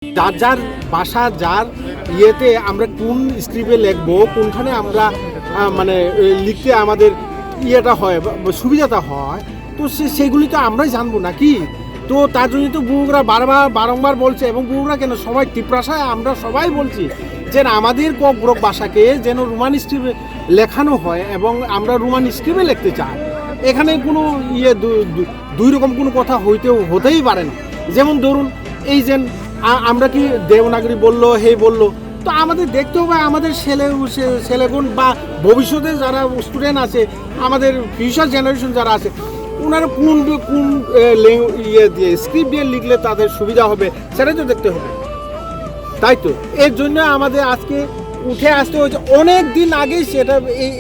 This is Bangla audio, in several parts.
যার যার ভাষা যার ইয়েতে আমরা কোন স্ক্রিপ্টে লিখবো, কোনখানে আমরা মানে লিখতে আমাদের ইয়েটা হয়, সুবিধাটা হয়, তো সেগুলি তো আমরাই জানবো নাকি। তো তার জন্য তো বুড়োরা বারংবার বলছে, এবং বুড়োরা কেন সবাই ত্রিপ্রাসায় আমরা সবাই বলছি যে আমাদের গ্রক ভাষাকে যেন রোমান স্ক্রিপ্টে লেখানো হয়, এবং আমরা রোমান স্ক্রিপ্টে লিখতে চাই। এখানে কোনো দুই রকম কোনো কথা হতেই পারে না। যেমন ধরুন এই যে আমরা কি দেবনাগরী বললো, হে বললো, তো আমাদের দেখতে হবে আমাদের ছেলেগুন বা ভবিষ্যতে যারা স্টুডেন্ট আছে, আমাদের ফিউচার জেনারেশন যারা আছে, ওনারা কোন ইয়ে দিয়ে স্ক্রিপ্ট দিয়ে লিখলে তাদের সুবিধা হবে সেটাই তো দেখতে হবে, তাই তো। এর জন্য আমাদের আজকে উঠে আসতে হয়েছে। অনেক দিন আগেই সেটা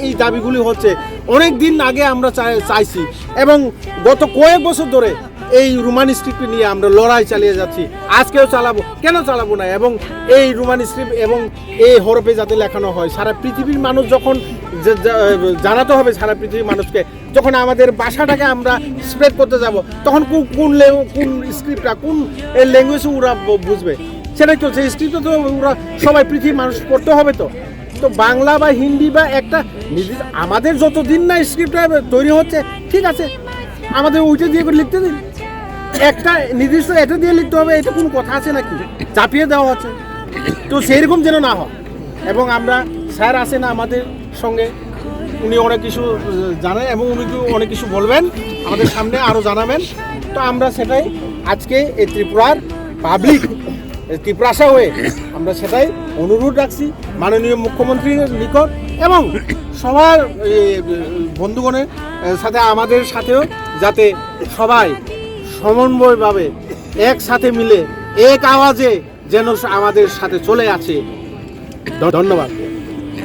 এই দাবিগুলি হচ্ছে, অনেক দিন আগে আমরা চাইছি, এবং গত কয়েক বছর ধরে এই রোমান স্ক্রিপ্ট নিয়ে আমরা লড়াই চালিয়ে যাচ্ছি। আজকেও চালাবো, কেন চালাবো না। এবং এই রোমান স্ক্রিপ্ট এবং এই হরফে যাতে লেখানো হয়, সারা পৃথিবীর মানুষ যখন জানাতে হবে, সারা পৃথিবীর মানুষকে যখন আমাদের ভাষাটাকে আমরা স্প্রেড করতে যাব, তখন কোন স্ক্রিপ্টটা কোন ল্যাঙ্গুয়েজে ওরা বুঝবে, সেটাই তো। সেই স্ক্রিপ্টটা তো ওরা সবাই পৃথিবীর মানুষ পড়তে হবে। তো বাংলা বা হিন্দি বা একটা আমাদের যতদিন না স্ক্রিপ্টটা তৈরি হচ্ছে, ঠিক আছে, আমাদের ওইটা দিয়ে লিখতে দিন। একটা নির্দিষ্ট এটা দিয়ে লিখতে হবে, এটা কোনো কথা আছে নাকি? চাপিয়ে দেওয়া হচ্ছে, তো সেই রকম যেন না হয়। এবং আমরা স্যার আসেন আমাদের সঙ্গে, উনি অনেক কিছু জানেন এবং উনি অনেক কিছু বলবেন আমাদের সামনে, আরও জানাবেন। তো আমরা সেটাই আজকে এই ত্রিপুরার পাবলিক ত্রিপ্রাসা হয়ে আমরা সেটাই অনুরোধ রাখছি মাননীয় মুখ্যমন্ত্রীর নিকট, এবং সবার বন্ধুগণের সাথে আমাদের সাথেও, যাতে সবাই সমন্বয়ভাবে একসাথে মিলে এক আওয়াজে যেন আমাদের সাথে চলে আসে। ধন্যবাদ।